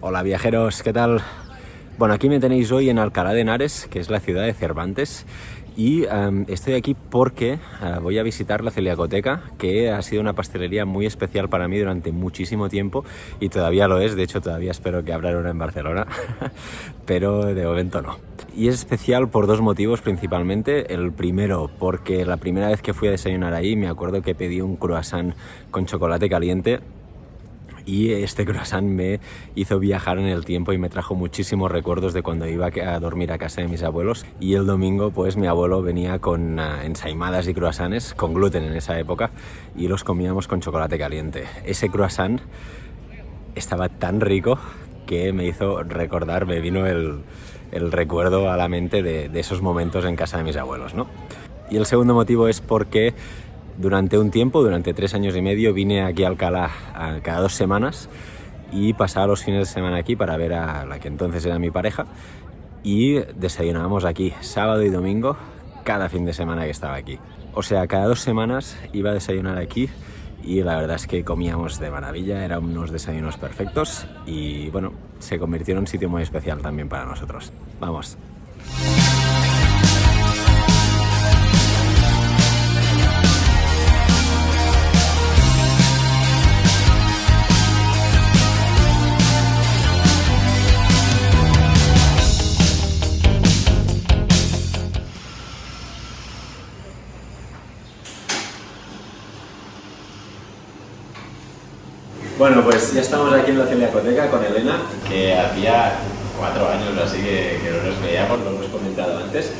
Hola viajeros, ¿qué tal? Bueno, aquí me tenéis hoy en Alcalá de Henares, que es la ciudad de Cervantes, y estoy aquí porque voy a visitar la Celiacoteca, que ha sido una pastelería muy especial para mí durante muchísimo tiempo y todavía lo es. De hecho todavía espero que abran una en Barcelona, pero de momento no. Y es especial por dos motivos principalmente. El primero, porque la primera vez que fui a desayunar ahí me acuerdo que pedí un croissant con chocolate caliente. Y este croissant me hizo viajar en el tiempo y me trajo muchísimos recuerdos de cuando iba a dormir a casa de mis abuelos. Y el domingo, pues mi abuelo venía con ensaimadas y croissants con gluten en esa época y los comíamos con chocolate caliente. Ese croissant estaba tan rico que me hizo recordar, me vino el recuerdo a la mente de esos momentos en casa de mis abuelos, ¿no? Y el segundo motivo es porque durante un tiempo, durante 3 años y medio, vine aquí a Alcalá cada 2 semanas y pasaba los fines de semana aquí para ver a la que entonces era mi pareja y desayunábamos aquí sábado y domingo cada fin de semana que estaba aquí. O sea, cada 2 semanas iba a desayunar aquí y la verdad es que comíamos de maravilla, eran unos desayunos perfectos y bueno, se convirtió en un sitio muy especial también para nosotros. Vamos. Bueno, pues ya estamos aquí en la Celiacoteca con Elena, que hacía 4 años así que no nos veíamos, lo hemos comentado antes.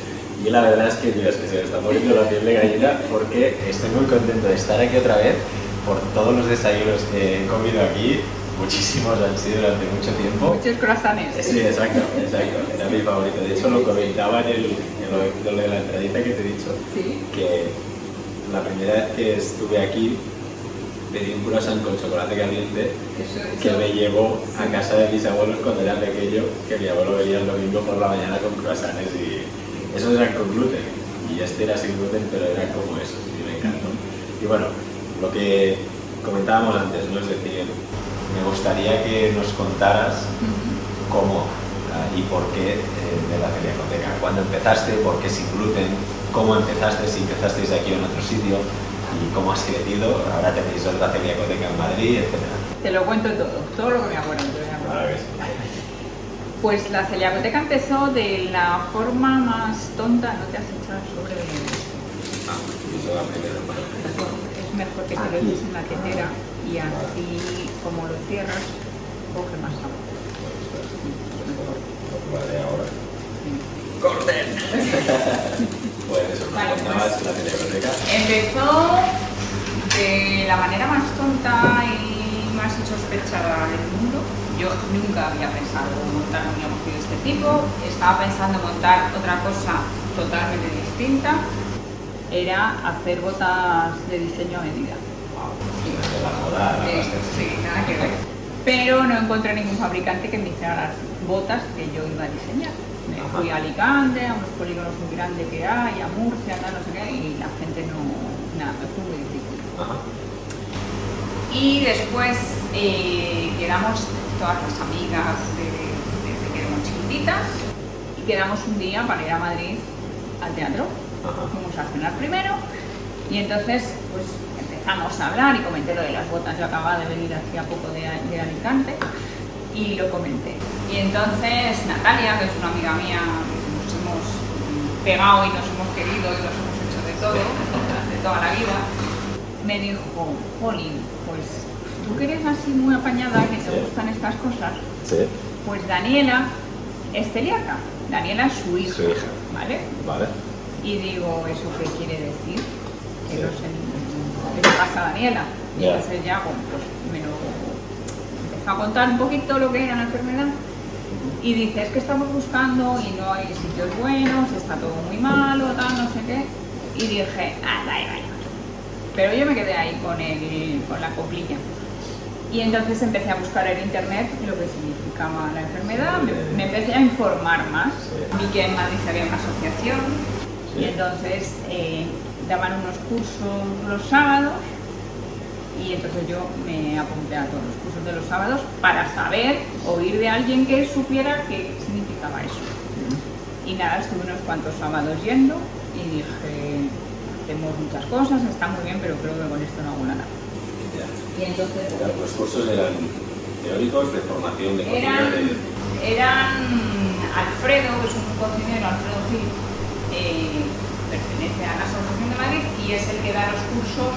Y la verdad es que, tío, es que se me está poniendo la piel de gallina porque estoy muy contento de estar aquí otra vez por todos los desayunos que he comido aquí. Muchísimos han sido durante mucho tiempo. Muchos croissants. Sí, exacto. Era mi favorito. De hecho, lo comentaba en lo de la entradita que te he dicho. ¿Sí? Que la primera vez que estuve aquí pedí un croissant con chocolate caliente que me llevó a casa de mis abuelos cuando era pequeño, que mi abuelo venía el domingo por la mañana con croissants y esos eran con gluten y este era sin gluten, pero era como eso y me encantó. Y bueno, lo que comentábamos antes, ¿no? Es decir, me gustaría que nos contaras cómo y por qué de la Celiacoteca, cuándo empezaste, por qué sin gluten, cómo empezaste, si empezasteis aquí o en otro sitio, y cómo has crecido. Ahora tenéis otra Celiacoteca en Madrid, etc. Te lo cuento todo lo que me acuerdo. Ahora ves. Pues la Celiacoteca empezó de la forma más tonta, no te has echado sobre de Eso la primera parte. Es mejor que te lo eches en la tetera y así como lo cierras, coge más agua. Vale, ahora. ¡Corten! Pues eso, Vale, contabas pues la Celiacoteca. empezó de la manera más tonta y más insospechada del mundo. Yo nunca había pensado montar un negocio de este tipo, estaba pensando montar otra cosa totalmente distinta, era hacer botas de diseño a medida. De la moda, Sí, nada que ver. Pero no encontré ningún fabricante que me hiciera las botas que yo iba a diseñar. Me fui a Alicante, a unos polígonos muy grandes que hay, a Murcia, tal, no sé qué, y la gente no, nada, me fue muy difícil. Ajá. Y después quedamos todas las amigas desde que éramos chiquititas y quedamos un día para ir a Madrid al teatro. Ajá. Fuimos a cenar primero y entonces pues empezamos a hablar y comenté lo de las botas. Yo acababa de venir hacía poco de Alicante y lo comenté. Y entonces Natalia, que es una amiga mía, nos hemos pegado y nos hemos querido y nos hemos hecho de todo, de toda la vida, me dijo, Jolín, pues tú que eres así muy apañada, que te gustan estas cosas, Sí. pues Daniela es celíaca. Daniela es su hija, ¿vale? Vale. Y digo, ¿eso qué quiere decir? Que no sé qué le pasa a Daniela. Y Ya. entonces ya, bueno, pues me lo empezó a contar un poquito lo que era la enfermedad. Y dice, es que estamos buscando y no hay sitios buenos, está todo muy malo, tal, no sé qué. Y dije, vaya. Pero yo me quedé ahí con la coplilla. Y entonces empecé a buscar en internet lo que significaba la enfermedad, me empecé a informar más. Vi que en Madrid había una asociación y entonces daban unos cursos los sábados Y entonces yo me apunté a todos los cursos de los sábados para saber, oír de alguien que supiera qué significaba eso. Y nada, estuve unos cuantos sábados yendo y dije, hacemos muchas cosas, está muy bien, pero creo que con esto no hago nada. Y entonces... Los cursos eran teóricos de formación de cocina. Eran Alfredo, que es un cocinero, Alfredo Gil, pertenece a la Asociación de Madrid y es el que da los cursos,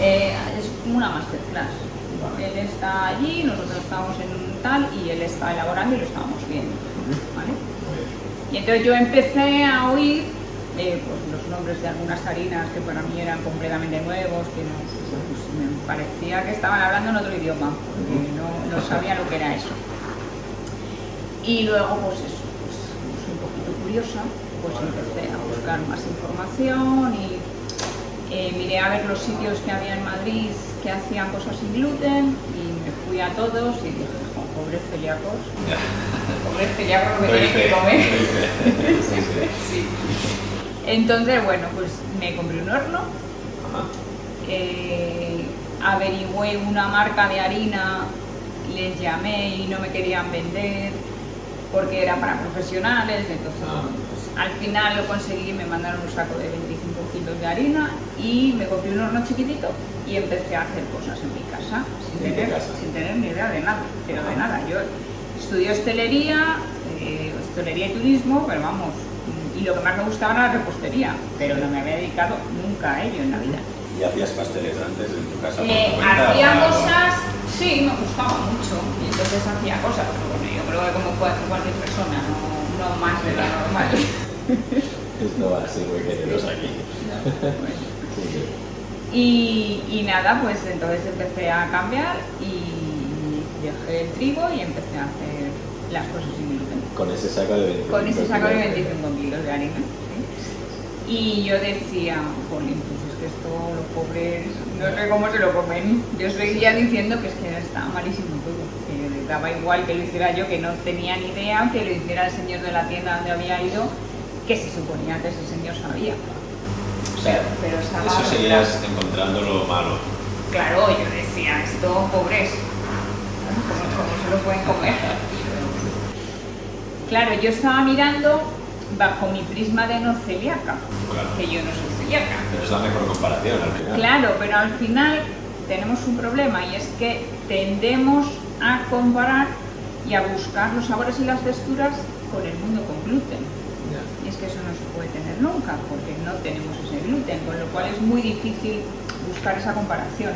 es como una masterclass. Vale. Él está allí, nosotros estamos en un tal y él está elaborando y lo estábamos viendo. ¿Vale? Y entonces yo empecé a oír pues los nombres de algunas harinas que para mí eran completamente nuevos, que no, pues me parecía que estaban hablando en otro idioma, porque no sabía lo que era eso. Y luego pues eso, pues un poquito curiosa, pues empecé a buscar más información y miré a ver los sitios que había en Madrid que hacían cosas sin gluten y me fui a todos y dije, oh, pobres celíacos, pobres celíacos que tienen que comer. Sí. Entonces, bueno, pues me compré un horno, averigüé una marca de harina, les llamé y no me querían vender porque era para profesionales, entonces pues, al final lo conseguí, me mandaron un saco de 25 kilos de harina y me compré un horno chiquitito y empecé a hacer cosas en mi casa sin tener ni idea de nada, pero de nada. Yo estudié hostelería y turismo, pero vamos, y lo que más me gustaba era la repostería, pero no me había dedicado nunca a ello en la vida. ¿Y hacías pasteles antes en tu casa? Hacía cosas, sí, me gustaba mucho, y entonces hacía cosas, pero bueno, yo creo que como puede hacer cualquier persona, no más de lo normal. Esto va a ser muy queridos aquí. Bueno. Y nada, pues entonces empecé a cambiar y dejé el trigo y empecé a hacer las cosas sin gluten. Con ese saco de 25 Con ese saco de 25 kilos de harina. ¿Sí? Y yo decía, jolín, pues es que esto los pobres no sé cómo se lo comen. Yo seguía diciendo que es que estaba malísimo todo, que daba igual que lo hiciera yo, que no tenía ni idea, que lo hiciera el señor de la tienda donde había ido, que se suponía que ese señor sabía. O sea, pero eso seguías encontrando lo malo. Claro, yo decía, esto pobres, ¿cómo se lo pueden comer? Claro, yo estaba mirando bajo mi prisma de no celíaca, que yo no soy celíaca. Pero es la mejor comparación al final. Claro, pero al final tenemos un problema y es que tendemos a comparar y a buscar los sabores y las texturas con el mundo con gluten. Y es que eso no se puede tener nunca porque no tenemos ese gluten, con lo cual es muy difícil buscar esa comparación.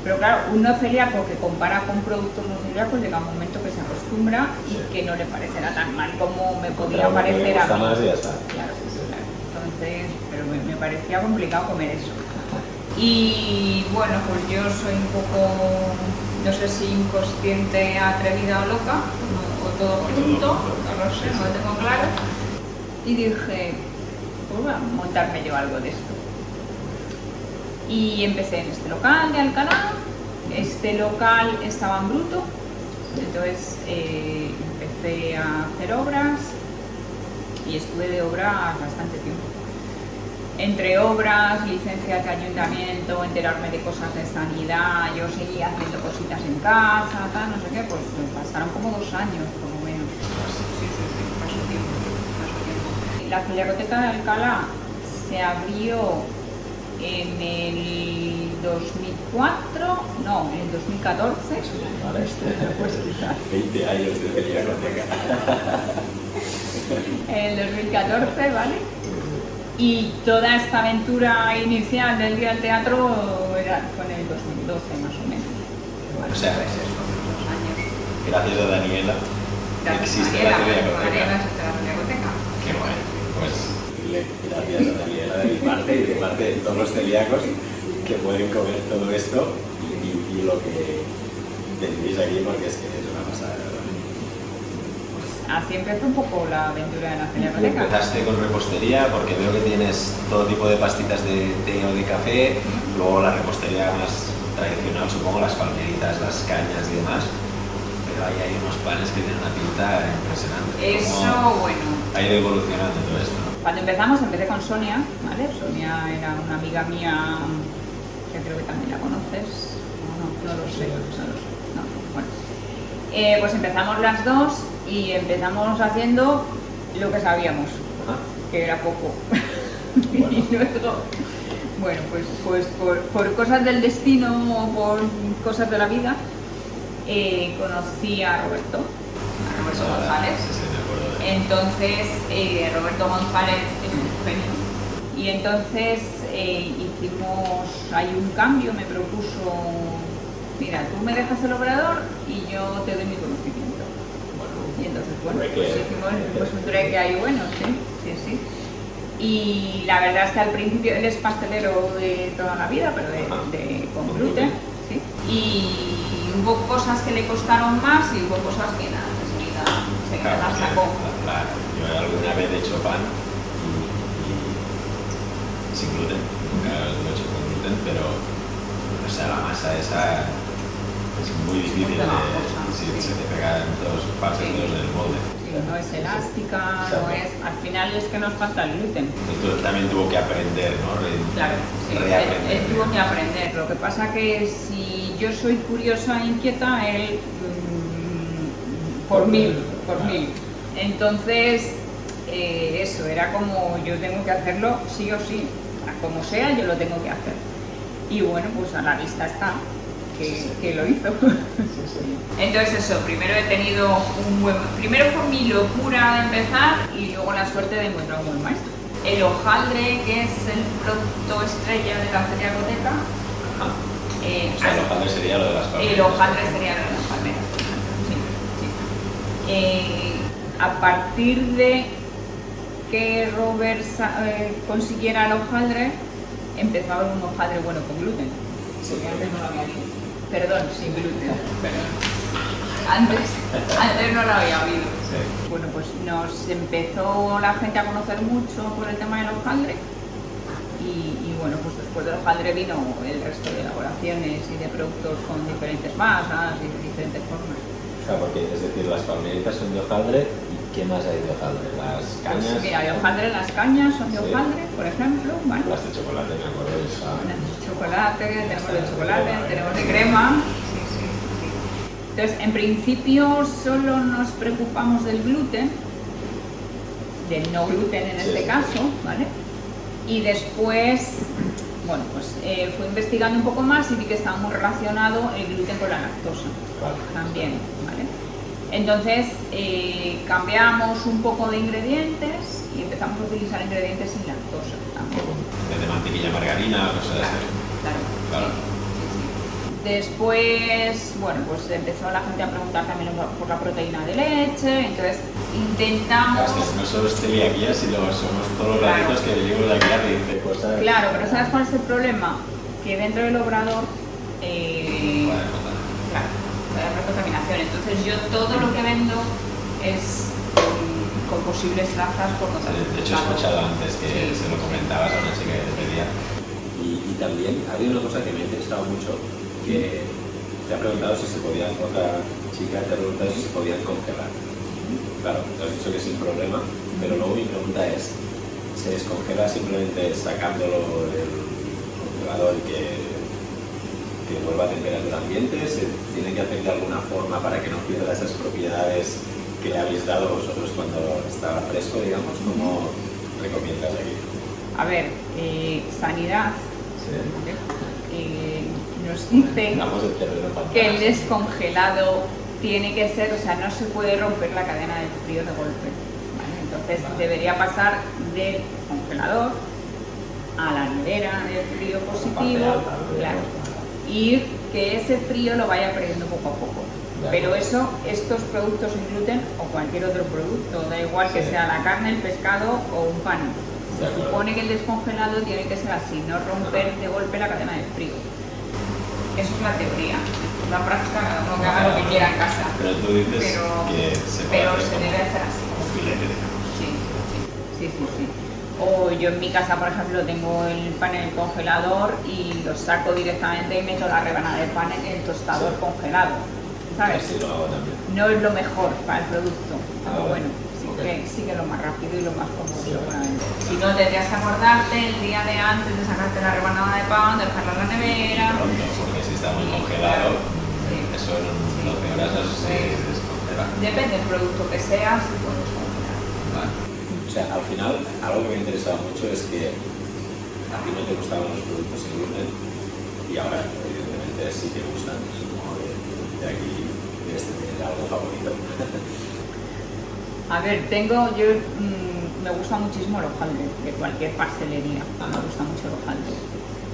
Pero claro, un no celíaco que compara con productos no celíacos llega un momento que se acostumbra y que no le parecerá tan mal como me podía parecer a mí. Más y ya está. Claro, claro. Entonces, pero me parecía complicado comer eso. Y bueno, pues yo soy un poco, no sé si inconsciente, atrevida o loca, o todo junto, no lo sé, no lo tengo claro. Y dije, pues voy a montarme yo algo de esto. Y empecé en este local de Alcalá. Este local estaba en bruto, entonces empecé a hacer obras y estuve de obras bastante tiempo. Entre obras, licencias de ayuntamiento, enterarme de cosas de sanidad, yo seguía haciendo cositas en casa, tal, no sé qué, pues me pasaron como 2 años por lo menos. Sí, pasó tiempo. La Celiacoteca de Alcalá se abrió en el 2004, no, en el 2014. Vale, pues quizás 20 años de Celiacoteca. En el 2014, ¿vale? Y toda esta aventura inicial del Día del Teatro fue en el 2012 más o menos. O sea, pues eso, 2 años. Gracias a Daniela. Existe la Celiacoteca. Qué bueno. Pues gracias a Daniela de mi parte y de parte de todos los celíacos que pueden comer todo esto y lo que tenéis aquí porque es que es una pasada, ¿verdad? Así empezó un poco la aventura de la Celiacoteca. Empezaste con repostería porque veo que tienes todo tipo de pastitas de té o de café, luego la repostería más tradicional, supongo las palmeritas, las cañas y demás, pero ahí hay unos panes que tienen una pinta impresionante. Eso, bueno. Ha ido evolucionando todo esto. Cuando empecé con Sonia, ¿vale? Sonia era una amiga mía que creo que también la conoces. No lo sé. No, bueno. Pues empezamos las dos y empezamos haciendo lo que sabíamos, que era poco. Bueno. Y luego, bueno, pues por cosas del destino o por cosas de la vida, conocí a Roberto González. Entonces, Roberto González es un genio. Y entonces hicimos ahí un cambio, me propuso, mira, tú me dejas el obrador y yo te doy mi conocimiento. Y entonces, bueno, pues hicimos un trueque ahí bueno, sí. Y la verdad es que al principio él es pastelero de toda la vida, pero con gluten, ¿sí? Y hubo cosas que le costaron más y hubo cosas que nada, se las sacó. Claro, yo alguna vez he hecho pan y sin gluten, nunca lo he hecho con gluten, pero o sea, la masa esa es muy difícil se te pega en todos los partes del molde. Sí, no es elástica, no es, al final es que nos falta el gluten. Entonces también tuvo que aprender, ¿no? Claro, sí, él tuvo que aprender. Lo que pasa que si yo soy curiosa e inquieta, él por mil. Entonces, eso, era como yo tengo que hacerlo sí o sí, como sea yo lo tengo que hacer. Y bueno, pues a la vista está que lo hizo. Entonces eso, primero he tenido primero fue mi locura de empezar y luego la suerte de encontrar un buen maestro. El hojaldre, que es el producto estrella de la celiacoteca. O sea, el hojaldre sería lo de las palmeras. El hojaldre sería lo de las palmeras. Sí. A partir de que Robert consiguiera el hojaldre, empezó a haber un hojaldre bueno con gluten. Porque antes no lo había habido. Perdón, sin gluten. Antes no lo había habido. Sí. Bueno, pues nos empezó la gente a conocer mucho por el tema del hojaldre. Y bueno, pues después del hojaldre vino el resto de elaboraciones y de productos con diferentes masas y de diferentes formas. Claro, porque es decir, las palmeritas son de hojaldre. ¿Y qué más hay de hojaldre? Las cañas. Pues mira, de hojaldre, las cañas son de hojaldre, por ejemplo. ¿Vale? Las de chocolate, me acuerdo de esa. Las de chocolate, tenemos de chocolate, tenemos de crema. Sí. Entonces, en principio solo nos preocupamos del gluten, del no gluten en este caso, ¿vale? Y después, bueno, pues fui investigando un poco más y vi que estaba muy relacionado el gluten con la lactosa. También, ¿vale? Entonces cambiamos un poco de ingredientes y empezamos a utilizar ingredientes sin lactosa también. Desde mantequilla, margarina, cosas así. Claro. Sí. Después, bueno, pues empezó la gente a preguntar también por la proteína de leche, entonces intentamos... Claro, es que no solo es celiaquía, sino somos todos los ratitos que venimos de aquí a decir cosas... Claro, pero ¿sabes cuál es el problema? Que dentro del obrador... la contaminación. Entonces yo todo lo que vendo es con posibles trazas por contaminación. De hecho he escuchado antes que se lo comentabas a una chica que te pedía. Y también ha habido una cosa que me ha interesado mucho, que te ha preguntado si se podían, otra chica te ha preguntado si se podían congelar. Claro, te has dicho que sin problema, pero luego mi pregunta es, ¿se descongela simplemente sacándolo del congelador y que vuelva a temperatura ambiente? ¿Se tiene que hacer de alguna forma para que no pierda esas propiedades que le habéis dado vosotros cuando estaba fresco, digamos? ¿Cómo recomiendas aquí? A ver, Sanidad nos dice que el descongelado tiene que ser, o sea, no se puede romper la cadena del frío de golpe, ¿vale? Entonces debería pasar del congelador a la nevera de frío positivo, claro. Y que ese frío lo vaya perdiendo poco a poco. Pero eso, estos productos sin gluten o cualquier otro producto, da igual que sea la carne, el pescado o un pan, se supone que el descongelado tiene que ser así, no romper de golpe la cadena de frío. Eso es la teoría. La práctica, cada uno que haga lo que quiera en casa. Pero tú dices que se puede hacer debe hacer así. Un filete, digamos. Sí. O yo en mi casa, por ejemplo, tengo el pan en el congelador y lo saco directamente y meto la rebanada de pan en el tostador congelado, ¿sabes? Así lo hago también. No es lo mejor para el producto, pero bueno. Sí. sí que es lo más rápido y lo más cómodo, seguramente. Si no, tendrías que acordarte el día de antes de sacarte la rebanada de pan, dejarla en la nevera. Pronto, porque si está muy congelado, eso en 12 horas no se descongela. Depende del producto que sea, si puedes congelar. Vale. O sea, al final, algo que me ha interesado mucho es que a ti no te gustaban los productos sin gluten y ahora, evidentemente, sí te gustan. Supongo que de aquí debes tener algo favorito. A ver, me gusta muchísimo el hojaldre, de cualquier pastelería, me gusta mucho el hojaldre.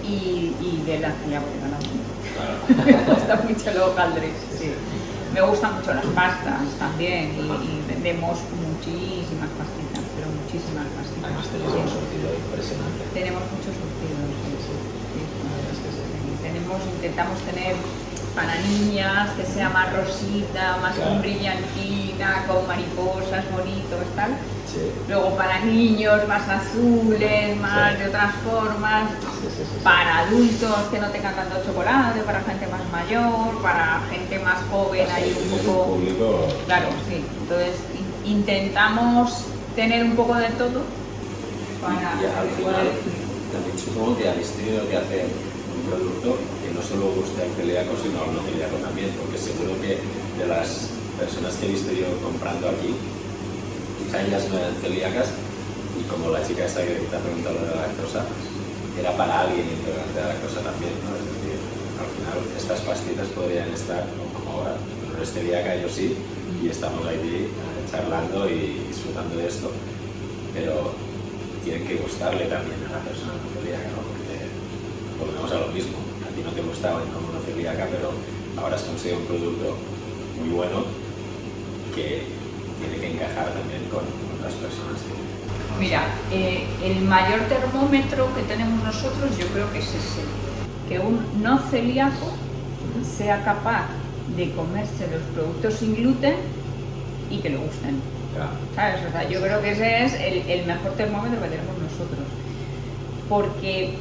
Y de la celíaca también. Claro. Me gusta mucho el hojaldre, sí. Me gustan mucho las pastas también y vendemos muchísimas pastitas, pero muchísimas pastitas. Además tenéis un surtido impresionante. Tenemos muchos surtidos, sí. Intentamos tener para niñas que sea más rosita, más con brillantina, con mariposas bonitos, tal. Sí. Luego para niños más azules, más de otras formas. Para adultos que no tengan tanto chocolate, para gente más mayor, para gente más joven, hay un poco... Público... Claro, sí. Entonces intentamos tener un poco de todo para... Y al final, también supongo que habéis tenido que hacer un producto que no solo guste al celíaco, sino al no celíaco también, porque seguro que de las personas que he visto yo comprando aquí, quizá ellas no eran celíacas, y como la chica esta que te ha preguntado lo de la lactosa, era para alguien intolerante a la lactosa también, ¿no? Es decir, al final estas pastitas podrían estar, como ahora, no eres celíaca, yo sí, y estamos aquí charlando y disfrutando de esto, pero tienen que gustarle también a la persona no celíaca, ¿no? Porque volvemos a lo mismo, a ti no te gustaba como no celíaca, pero ahora has conseguido un producto muy bueno que tiene que encajar también con otras personas. Mira, el mayor termómetro que tenemos nosotros yo creo que es ese, que un no celíaco sea capaz de comerse los productos sin gluten y que le gusten. ¿Sabes? O sea, yo creo que ese es el mejor termómetro que tenemos nosotros. Porque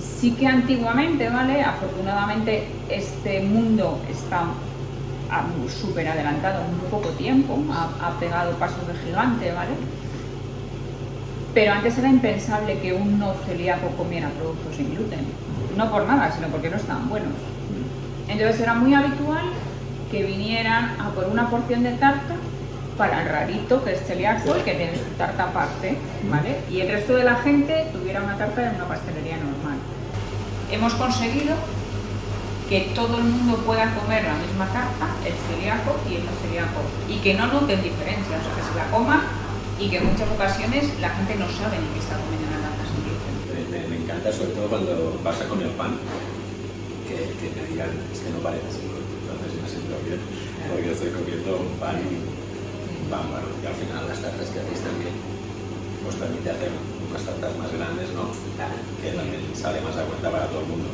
sí que antiguamente, ¿vale? Afortunadamente este mundo está súper adelantado en muy poco tiempo, ha pegado pasos de gigante, ¿vale? Pero antes era impensable que un no celíaco comiera productos sin gluten. No por nada, sino porque no estaban buenos. Entonces era muy habitual que vinieran a por una porción de tarta para el rarito que es celíaco y que tiene su tarta aparte, ¿vale? Y el resto de la gente tuviera una tarta en una pastelería normal. Hemos conseguido que todo el mundo pueda comer la misma tarta, el celíaco y el no celíaco, y que no noten diferencias, o sea, que se la coman y que en muchas ocasiones la gente no sabe ni qué está comiendo la tarta sin gluten. Me encanta, sobre todo cuando pasa con el pan, que te digan, es que no parece así, entonces me siento bien, porque estoy comiendo un pan bueno, y al final las tartas que hacéis también os permite hacer unas tartas más grandes, ¿no? Que también sale más a cuenta para todo el mundo.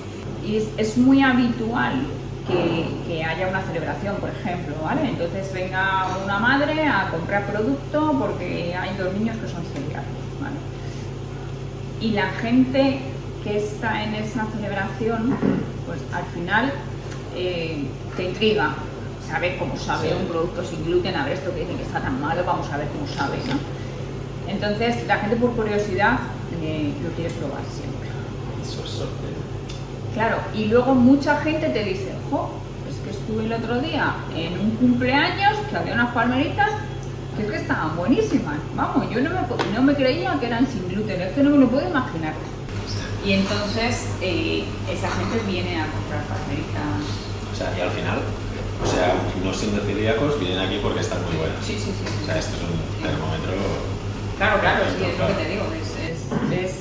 Y es muy habitual que haya una celebración, por ejemplo, ¿vale? Entonces venga una madre a comprar producto porque hay 2 niños que son celíacos, ¿vale? Y la gente que está en esa celebración, pues al final te intriga saber cómo sabe un producto sin gluten, a ver esto que dicen que está tan malo, vamos a ver cómo sabe, ¿no? Entonces la gente por curiosidad lo quiere probar siempre. Eso es sorpresa. Claro, y luego mucha gente te dice, jo, es que estuve el otro día en un cumpleaños que había unas palmeritas que es que estaban buenísimas. Vamos, yo no me creía que eran sin gluten, es que no me lo puedo imaginar. Y entonces esa gente viene a comprar palmeritas. O sea, y al final, o sea, no siendo celíacos, vienen aquí porque están muy buenas. Sí. O sea, esto es un termómetro... Claro, sí, es lo que te digo, es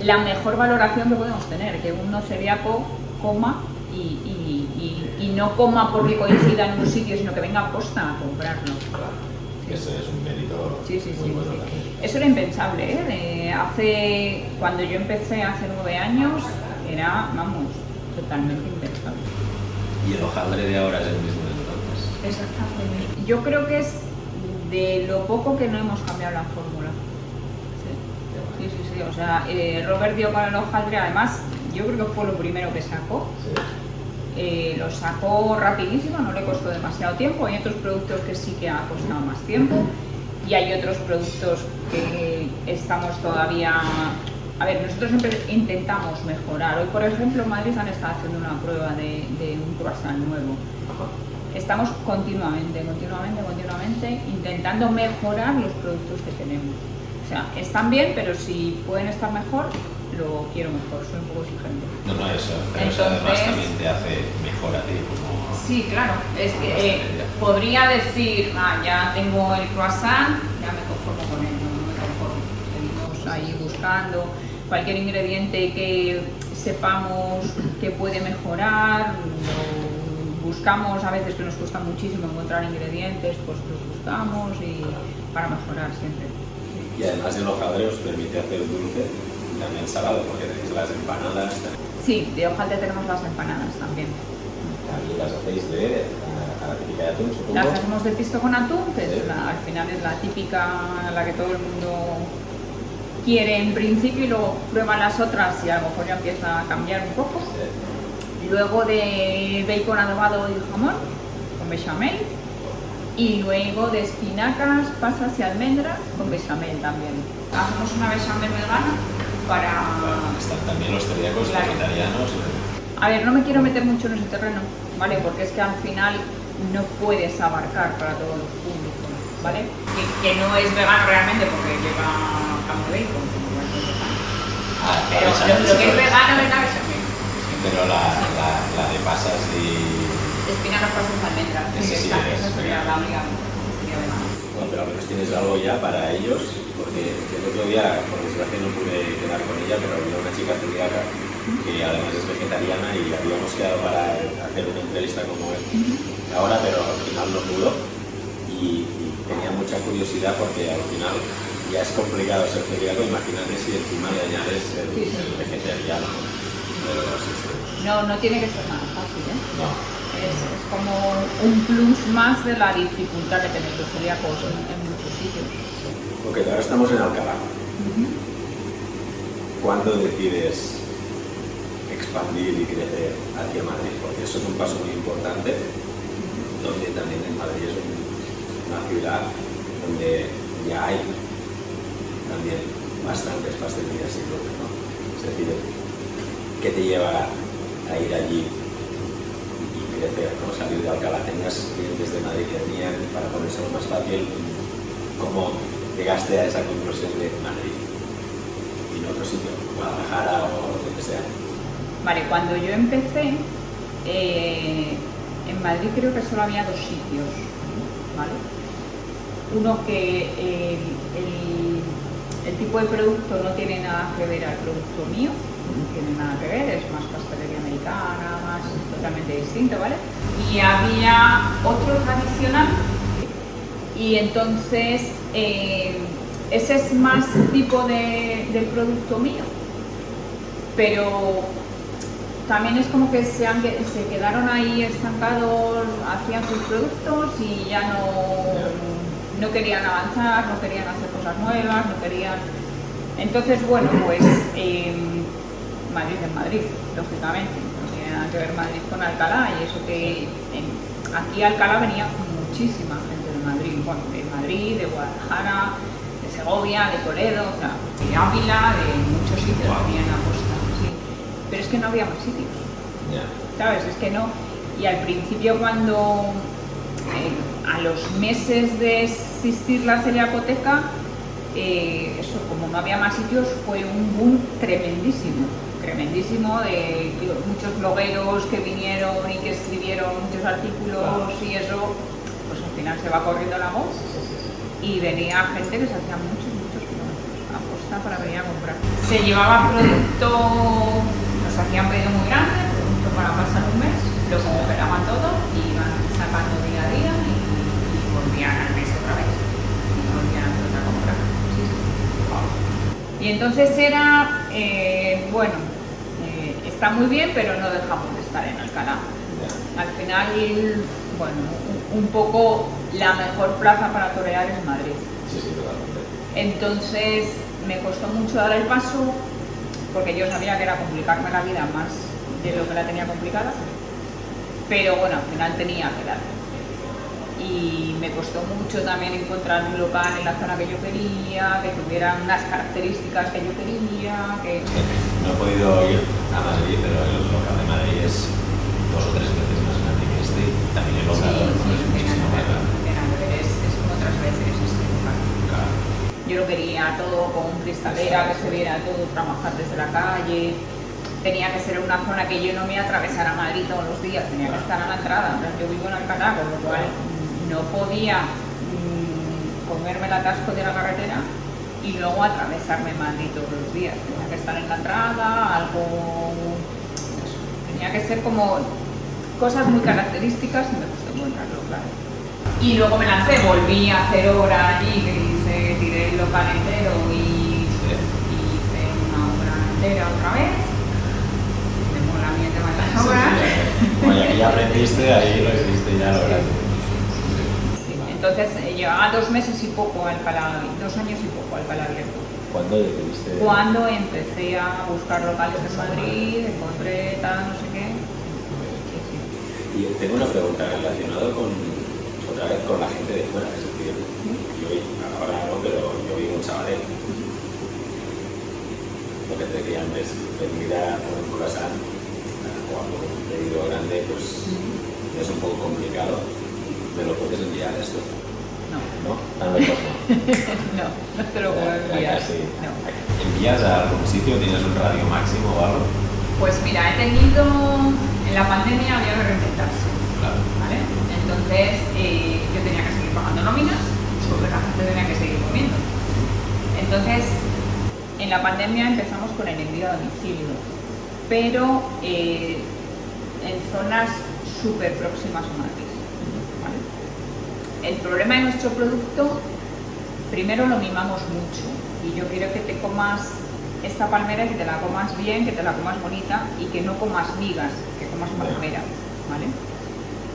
la mejor valoración que podemos tener, que un no celíaco coma y no coma porque coincida en un sitio, sino que venga a posta a comprarlo. Claro, eso es un mérito muy bueno también. Eso era impensable, ¿eh? Cuando yo empecé hace 9 años, era, vamos, totalmente impensable. ¿Y el hojaldre de ahora es el mismo entonces? Exactamente. Yo creo que es de lo poco que no hemos cambiado la fórmula. Sí. O sea, Robert dio con el hojaldre, además, yo creo que fue lo primero que sacó. Sí. Lo sacó rapidísimo, no le costó demasiado tiempo. Hay otros productos que sí que ha costado más tiempo. y hay otros productos que estamos todavía... A ver, nosotros siempre intentamos mejorar. Hoy, por ejemplo, en Madrid han estado haciendo una prueba de un croissant nuevo. Estamos continuamente intentando mejorar los productos que tenemos. O sea, están bien, pero si pueden estar mejor, lo quiero mejor, soy un poco exigente. No, eso, pero entonces, eso además también te hace mejor a ti. Como... Sí, claro, es que podría decir, ya tengo el croissant, ya me conformo con él, no me conformo. Seguimos ahí buscando cualquier ingrediente que sepamos que puede mejorar, buscamos, a veces que nos cuesta muchísimo encontrar ingredientes, pues los buscamos y para mejorar siempre. Y además el hojaldre os permite hacer dulce y también salado, porque tenéis las empanadas. Sí, de hojaldre tenemos las empanadas también. También las hacéis de a la típica de atún, supongo. Las hacemos de pisto con atún, que sí. es al final es la típica, la que todo el mundo quiere en principio, y luego prueban las otras y a lo mejor ya empieza a cambiar un poco. Sí. Luego de bacon adobado y jamón con bechamel. Y luego de espinacas, pasas y almendras con bechamel también. Hacemos una bechamel vegana para... Bueno, están también los celíacos, claro, los vegetarianos. A ver, no me quiero meter mucho en ese terreno, ¿vale? Porque es que al final no puedes abarcar para todos los públicos, ¿vale? Que no es vegano realmente porque lleva carne de bacon. Pero lo que es vegano es la bechamel. Pero la de pasas y... Espinacas, pasas, almendras. Sí, esa sería la única sería vegana. Bueno, pero al menos tienes algo ya para ellos, porque el otro día, por desgracia, no pude quedar con ella, pero había una chica celíaca que además es vegetariana y habíamos quedado para hacer una entrevista como ahora, pero al final no pudo y tenía mucha curiosidad porque al final ya es complicado ser celíaco, imagínate si encima le añades el vegetariano. No tiene que ser nada fácil, ¿eh? No. Es como un plus más de la dificultad que tenéis los celíacos en muchos sitios. Ok, ahora estamos en Alcalá. ¿Cuándo decides expandir y crecer hacia Madrid? Porque eso es un paso muy importante, donde también en Madrid es una ciudad donde ya hay también bastantes pastelerías y todo, ¿no? Es decir, ¿qué te lleva a ir allí y crecer, ¿no? Salir de Alcalá? Tenías clientes de Madrid que venían para ponérselo más fácil. ¿Cómo llegaste a esa conclusión de Madrid y no otro sitio, Guadalajara o lo que sea? Vale, cuando yo empecé, en Madrid creo que solo había 2 sitios, ¿vale? Uno que el tipo de producto no tiene nada que ver al producto mío, no tiene nada que ver, es más pastelería americana, más totalmente distinto, ¿vale? Y había otro tradicional, y entonces ese es más tipo de producto mío, pero también es como que se quedaron ahí estancados, hacían sus productos y ya no querían avanzar, no querían hacer cosas nuevas, no querían... Entonces, bueno, pues Madrid es Madrid, lógicamente, no tiene nada que ver Madrid con Alcalá, y eso que aquí a Alcalá venía muchísima gente de Madrid, bueno, de Madrid, de Guadalajara, de Segovia, de Toledo, o sea, de Ávila, de muchos sitios venían a costa, sí. Pero es que no había más sitios, ¿sabes? Es que no. Y al principio cuando, a los meses de existir la celiacoteca, eso, como no había más sitios, fue un boom tremendísimo, de muchos blogueros que vinieron y que escribieron muchos artículos y eso, pues al final se va corriendo la voz y venía gente que se hacía muchos kilómetros a costa para venir a comprar. Se llevaba producto, nos hacían pedido muy grande, producto para pasar un mes, lo congelaban todo y iban sacando día a día y volvían al mes otra vez y volvían a hacer otra compra. Y entonces era, está muy bien, pero no dejamos de estar en Alcalá. Al final, bueno, un poco la mejor plaza para torear es Madrid. Sí, totalmente. Entonces me costó mucho dar el paso, porque yo sabía que era complicarme la vida más de lo que la tenía complicada, pero bueno, al final tenía que dar. y me costó mucho también encontrar un local en la zona que yo quería, que tuviera unas características que yo quería, que... No he podido ir a Madrid, pero el local de Madrid es 2 o 3 veces más grande que este, y también el obrador es muchísimo más grande. Es como otras veces este local. Claro. Yo lo quería todo con cristalera, que se viera todo trabajar desde la calle. Tenía que ser una zona que yo no me atravesara a Madrid todos los días, tenía que estar a la entrada. Yo vivo en Alcalá, con lo cual no podía comerme el atasco de la carretera y luego atravesarme Madrid todos los días. Tenía que estar en la entrada, algo... Tenía que ser como cosas muy características y me costó encontrarlo, claro. Y luego me lancé, volví a hacer obra allí, que tiré el local entero y hice una obra entera otra vez. Bueno, aquí ya aprendiste, ahí lo hiciste, ya lo verás. Sí. Entonces llevaba 2 meses y poco Alcalá, 2 años y poco Alcalá abierto. ¿Cuándo decidiste? Cuando empecé a buscar locales en Madrid, encontré tal, no sé qué. Sí. Y tengo una pregunta relacionada con, otra vez, con la gente de fuera, es decir, yo ahora no, pero yo vivo en Sabadell. Lo que te decía antes, venir a un croissant o algo un pedido grande, pues es un poco complicado. ¿Me lo puedes enviar esto? No. ¿No? Tan lejos no. No te lo puedo enviar. No. ¿Envías a algún sitio? ¿Tienes un radio máximo o algo? Pues mira, he tenido, en la pandemia había que reinventarse. Claro. ¿Vale? Entonces yo tenía que seguir pagando nóminas, porque la gente tenía que seguir comiendo. Entonces, en la pandemia empezamos con el envío a domicilio, pero en zonas súper próximas a Madrid. ¿Vale? El problema de nuestro producto, primero lo mimamos mucho, y yo quiero que te comas esta palmera, que te la comas bien, que te la comas bonita y que no comas migas, que comas palmera. ¿Vale?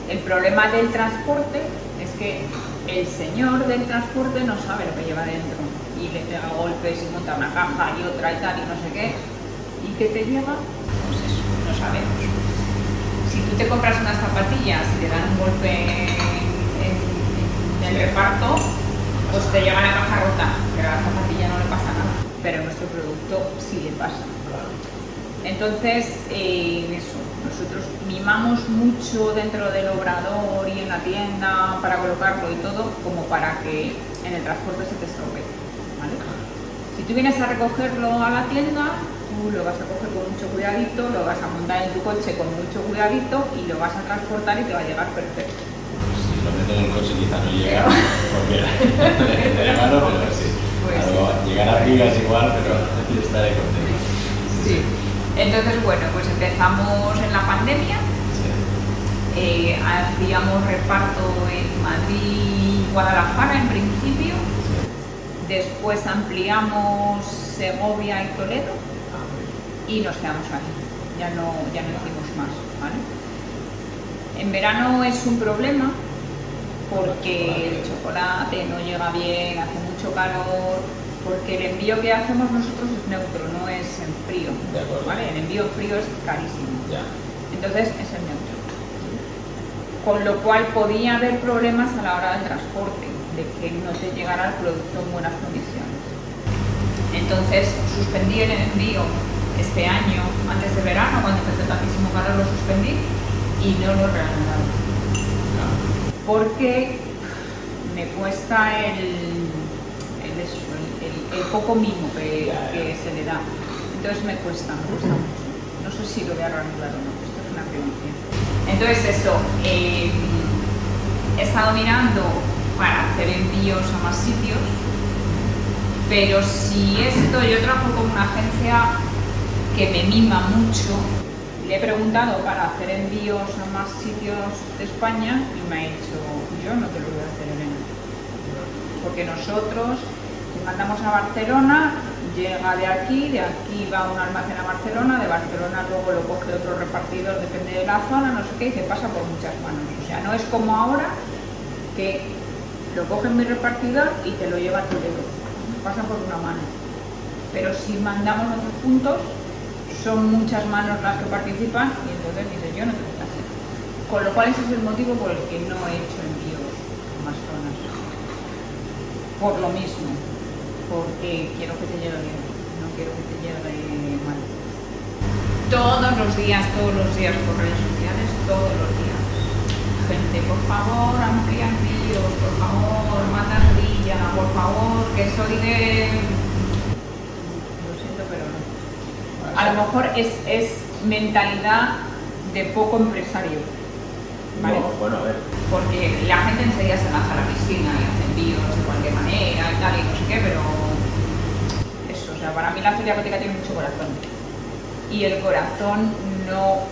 El problema del transporte es que el señor del transporte no sabe lo que lleva dentro y le pega golpes y monta una caja y otra y tal y no sé qué. ¿Y qué te lleva? Pues eso, no sabemos. Si tú te compras unas zapatillas y te dan un golpe en el reparto, pues te llevan la caja rota, pero a la zapatilla no le pasa nada, pero a nuestro producto sí le pasa. Entonces, eso, nosotros mimamos mucho dentro del obrador y en la tienda para colocarlo y todo, como para que en el transporte se te estropee, ¿vale? Si tú vienes a recogerlo a la tienda, tú lo vas a coger con mucho cuidadito, lo vas a montar en tu coche con mucho cuidadito y lo vas a transportar y te va a llegar perfecto. Si lo meto en el coche quizá no llega, porque de mano, pero sí. Pues llegar a Vigas igual, pero estaré contento. Sí. Entonces, bueno, pues empezamos en la pandemia, hacíamos reparto en Madrid y Guadalajara en principio, después ampliamos Segovia y Toledo y nos quedamos ahí, ya no hicimos más, ¿vale? En verano es un problema porque el chocolate no llega bien, hace mucho calor, porque el envío que hacemos nosotros es neutro, no es en frío, ¿vale? El envío frío es carísimo, entonces es en neutro. Con lo cual podía haber problemas a la hora del transporte, de que no te llegara el producto en buenas condiciones. Entonces suspendí el envío este año, antes de verano, cuando empezó tantísimo calor, lo suspendí y no lo reanudaron. Porque me cuesta el poco mimo que se le da. Entonces me cuesta mucho. No sé si lo voy a reanudar o no, esto es una prevención. Entonces eso, he estado mirando para hacer envíos a más sitios, pero si esto, yo trabajo con una agencia que me mima mucho, le he preguntado para hacer envíos a más sitios de España y me ha dicho, yo no te lo voy a hacer, Elena, porque nosotros mandamos a Barcelona, llega de aquí va a un almacén a Barcelona, de Barcelona luego lo coge otro repartidor, depende de la zona, no sé qué, y se pasa por muchas manos. O sea, no es como ahora que lo coge mi repartidor y te lo lleva a tu dedo, pasa por una mano. Pero si mandamos a otros puntos, son muchas manos las que participan y entonces dice, yo no te lo voy a hacer. Con lo cual ese es el motivo por el que no he hecho envíos más zonas. Por lo mismo, porque quiero que te llegue bien, no quiero que te llegue mal. Todos los días por redes sociales, todos los días. Gente, por favor, amplía envíos, por favor, manda grilla, por favor, que soy de... Lo siento, pero no. A lo mejor es mentalidad de poco empresario. ¿Vale? No, bueno, a ver. Porque la gente enseguida se lanza a la piscina y hace envíos de cualquier manera y tal y no sé qué, pero eso, o sea, para mí la celiacoteca tiene mucho corazón. Y el corazón no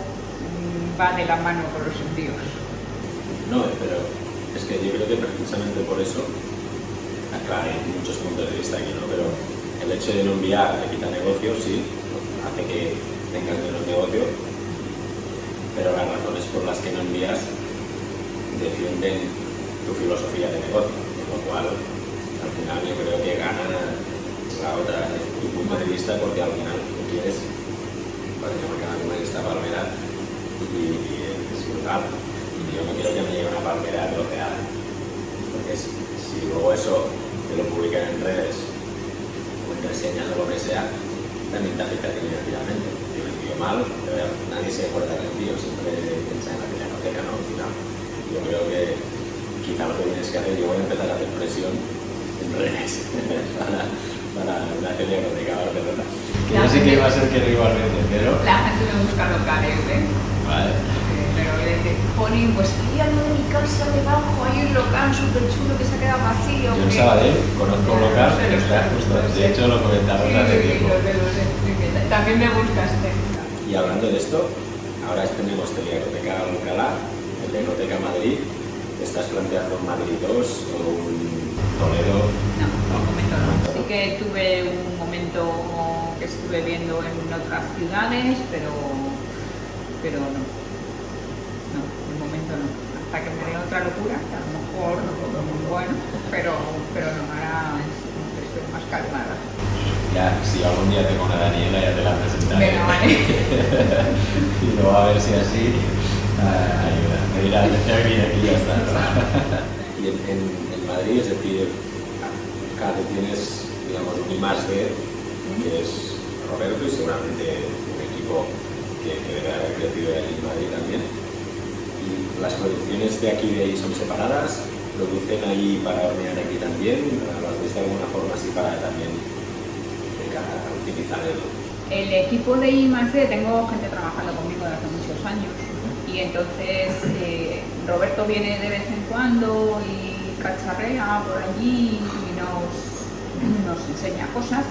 va de la mano con los envíos. No, pero es que yo creo que precisamente por eso, claro, hay muchos puntos de vista aquí, ¿no? Pero el hecho de no enviar le quita negocio, sí, hace que tengas menos negocio, pero las razones por las que no envías defienden tu filosofía de negocio, con lo cual al final yo creo que gana la otra, tu punto de vista, porque al final tú quieres, para que me acabe con esta palmera y disfrutar. Yo no quiero que me llegue una palmera troceada, porque si luego eso te lo publican en redes o en reseñas o lo que sea, también te afecta a ti negativamente. Si lo envío mal, nadie se acuerda del envío, siempre piensa en la celiacoteca, ¿no? Al final, yo creo que quizá lo que tienes que hacer, yo voy a empezar a hacer presión en redes para una celiacoteca Barcelona. Yo sé que iba a ser que no igualmente, pero... La gente me busca locales, ¿eh? Vale. Pero ponen, pues ahí al lado de mi casa debajo hay un local súper chulo que se ha quedado vacío. Yo en Sabadell conozco un local que está justo, de hecho lo comentamos hace tiempo. También me buscaste. Y hablando de esto, ahora tenemos Celiacoteca Alcalá, Celiacoteca Madrid. ¿Estás planteando un Madrid 2 o un Toledo? No, un momento no. Sí que tuve un momento que estuve viendo en otras ciudades, pero no. No, de momento no. Hasta que me dé otra locura, que a lo mejor, bueno, pero no, ahora estoy más calmada. Ya, si algún día tengo una Daniela ya te la presentaré. Venga, vale. Y luego a ver si así ayuda. Me dirá, aquí ya está. Y en Madrid, es decir, cada vez tienes, digamos, un I+D, que es Roberto, y seguramente un equipo que debe haber crecido en Madrid también. Y las producciones de aquí de ahí son separadas, producen ahí para hornear aquí también, ¿lo has visto de alguna forma así para también utilizar el equipo de I+D? Tengo gente trabajando conmigo desde hace muchos años y entonces Roberto viene de vez en cuando y cacharrea por allí y nos enseña cosas,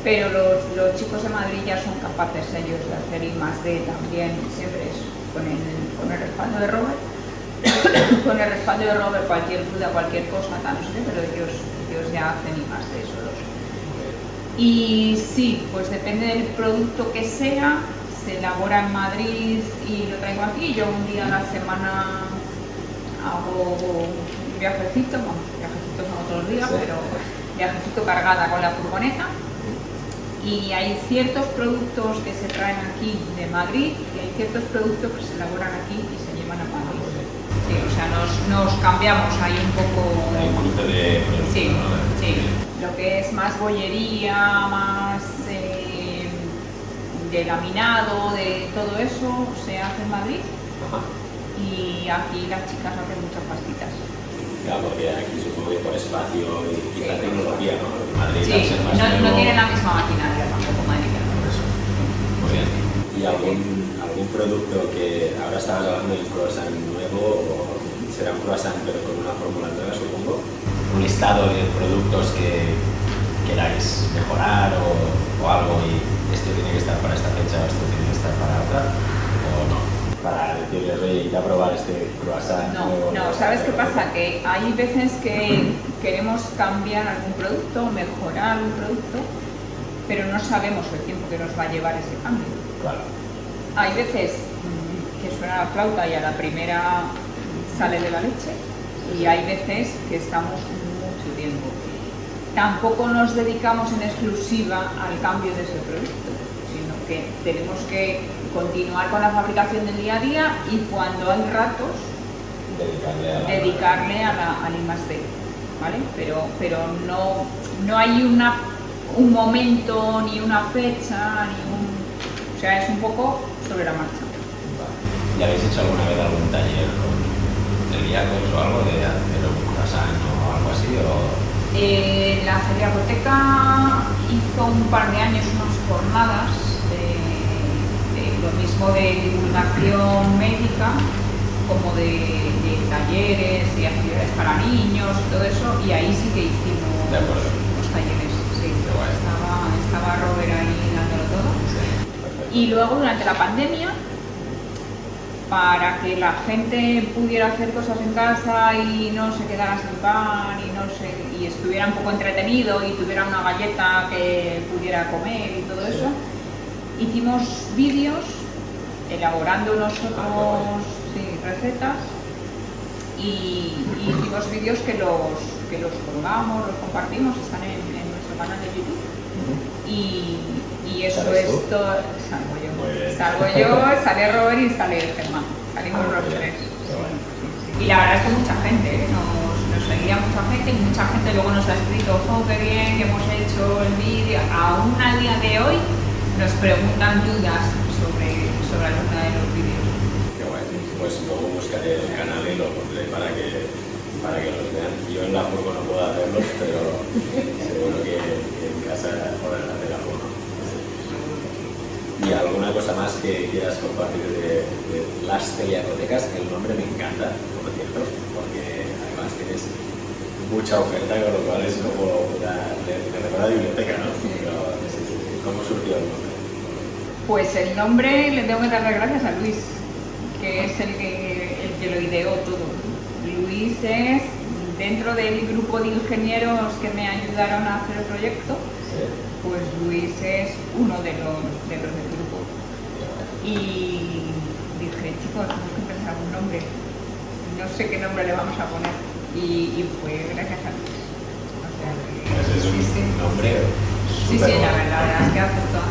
pero los chicos de Madrid ya son capaces ellos de hacer I+D también, siempre es con el respaldo de Robert. Con el respaldo de Robert, cualquier duda, cualquier cosa, tal, no sé qué, pero ellos ya hacen I+D solos. Y sí, pues depende del producto que sea, se elabora en Madrid y lo traigo aquí. Yo un día a la semana hago un viajecito, bueno, viajecitos no todos los días, sí, pero viajecito cargada con la furgoneta. Y hay ciertos productos que se traen aquí de Madrid y hay ciertos productos que se elaboran aquí y se llevan a Madrid. Sí, o sea, nos cambiamos ahí un poco. Hay un cruce de productos, sí, ¿no? sí. Lo que es más bollería, más de laminado, de todo eso se hace en Madrid. Ajá. Y aquí las chicas hacen muchas pastitas. Claro, porque aquí supongo que por espacio y la tecnología, ¿no? Madrid, Sí, al ser más no nuevo, tiene la misma maquinaria tampoco Madrid. por eso. Muy bien. ¿Y algún producto que ahora estabas hablando del croissant nuevo, o será un croissant pero con una fórmula nueva, supongo? Un listado de productos que queráis mejorar o algo, y esto tiene que estar para esta fecha, esto tiene que estar para otra, o no. Para decirles, oye, ir a probar este croissant nuevo. No, ¿sabes qué pasa? Que hay veces que queremos cambiar algún producto, mejorar algún producto, pero no sabemos el tiempo que nos va a llevar ese cambio. Claro. Hay veces que suena la flauta y a la primera sale de la leche, y hay veces que estamos mucho tiempo. Tampoco nos dedicamos en exclusiva al cambio de ese producto, sino que tenemos que continuar con la fabricación del día a día, y cuando hay ratos dedicarle al I+D, ¿vale? Pero no hay un momento, ni una fecha, o sea, es un poco sobre la marcha. Vale. ¿Y habéis hecho alguna vez algún taller con celíacos o algo de hacer un croissant o algo así? La Celiacoteca hizo un par de años unas jornadas de lo mismo de divulgación médica, como de talleres y actividades para niños y todo eso, y ahí sí que hicimos los talleres. Sí. Estaba Robert ahí dándolo todo. Sí. Y luego durante la pandemia, para que la gente pudiera hacer cosas en casa y no se quedara sin pan y estuviera un poco entretenido y tuviera una galleta que pudiera comer y todo eso, hicimos vídeos elaborando nosotros recetas y hicimos vídeos que los colgamos, los compartimos, están en nuestro canal de YouTube. Y eso es todo. Salgo yo, sale Robert y sale Germán. Salimos los tres. Y la verdad es que mucha gente, nos seguía mucha gente y mucha gente luego nos ha escrito, oh, qué bien que hemos hecho el vídeo. Aún al día de hoy nos preguntan dudas sobre alguna de los vídeos. Qué guay. Pues luego buscaré el canal y lo pondré para que los vean. Yo en la furgo no puedo hacerlos, pero seguro que en casa podrán hacer la furgo. ¿Y alguna cosa más que quieras compartir de las Celiacotecas? El nombre me encanta, por cierto, porque además tienes mucha oferta, con lo cual es como me recuerda a biblioteca, ¿no? Pero, ¿cómo surgió el nombre? Pues el nombre le tengo que dar las gracias a Luis, que es el que lo ideó todo. Luis es, dentro del grupo de ingenieros que me ayudaron a hacer el proyecto, pues Luis es uno de los del grupo. Y dije, chicos, tenemos que pensar un nombre. No sé qué nombre le vamos a poner. Y fue gracias a Luis. O sea, pues es un nombre súper bueno. La verdad es que aceptó.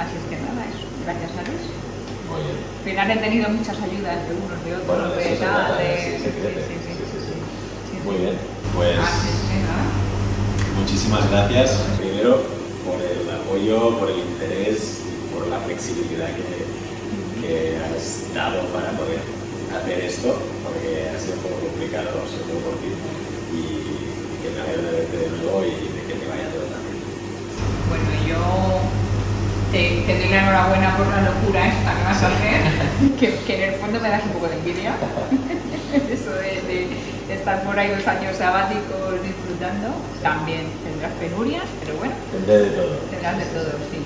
Así es que nada, eso. Gracias a Luis. Muy bien. Al final he tenido muchas ayudas de unos, de otros, bueno, de tal, Muy bien, pues muchísimas gracias. Primero por el apoyo, por el interés y por la flexibilidad que has dado para poder hacer esto, porque ha sido un poco complicado, sobre todo por ti, y que me alegro de verte de nuevo y de que te vaya todo también. Bueno, yo te doy la enhorabuena por la locura esta que vas a hacer, que en el fondo me das un poco de envidia. Eso de estar por ahí 2 años sabáticos disfrutando, también tendrás penurias, pero bueno. Tendrás de todo. Tendrás de todo, sí.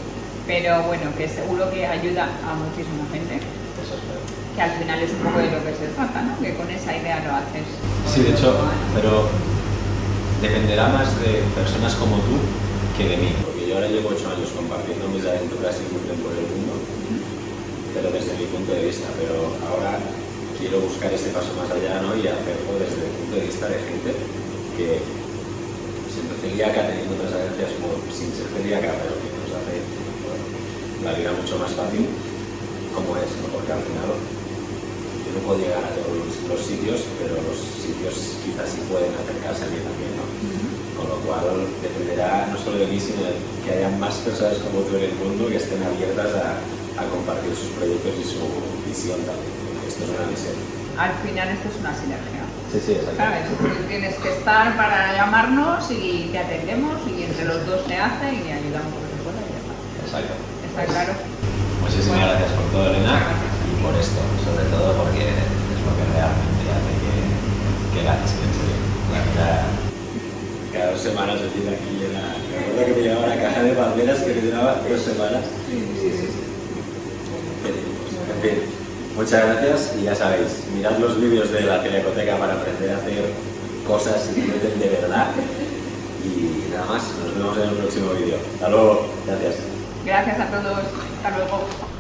Pero bueno, que seguro que ayuda a muchísima gente. Eso espero. Que al final es un poco de lo que se trata, ¿no? Que con esa idea lo haces. Sí, de hecho, pero dependerá más de personas como tú que de mí. Porque yo ahora llevo 8 años compartiendo mis aventuras y cursos por el mundo, pero desde mi punto de vista. Pero ahora quiero buscar ese paso más allá, ¿no? Y hacerlo desde el punto de vista de gente que, siendo celíaca, teniendo otras agencias como sin ser celíaca, pero que nos hace la vida mucho más fácil, como es, ¿no? Porque al final yo no puedo llegar a todos los sitios, pero los sitios quizás sí pueden acercarse a mí también, ¿no? Con lo cual dependerá no solo de mí, sino de que haya más personas como tú en el mundo que estén abiertas a compartir sus proyectos y su visión también. Esto es una visión. Al final esto es una sinergia. Sí, exacto. ¿Sabes? Tú tienes que estar para llamarnos y te atendemos y entre los dos se hace y ayudamos lo que se pueda y ya está. Exacto. ¿Está claro? Muchísimas gracias por todo, Elena, y por esto, sobre todo porque es lo que realmente hace que la experiencia. Cada 2 semanas me tiene aquí llena. Me acuerdo que me llevaba una caja de banderas que me llevaba 2 semanas. Sí. En fin, muchas gracias y ya sabéis, mirad los vídeos de la Celiacoteca para aprender a hacer cosas y de verdad. Y nada más, nos vemos en el próximo vídeo. Hasta luego, gracias. Gracias a todos, hasta luego.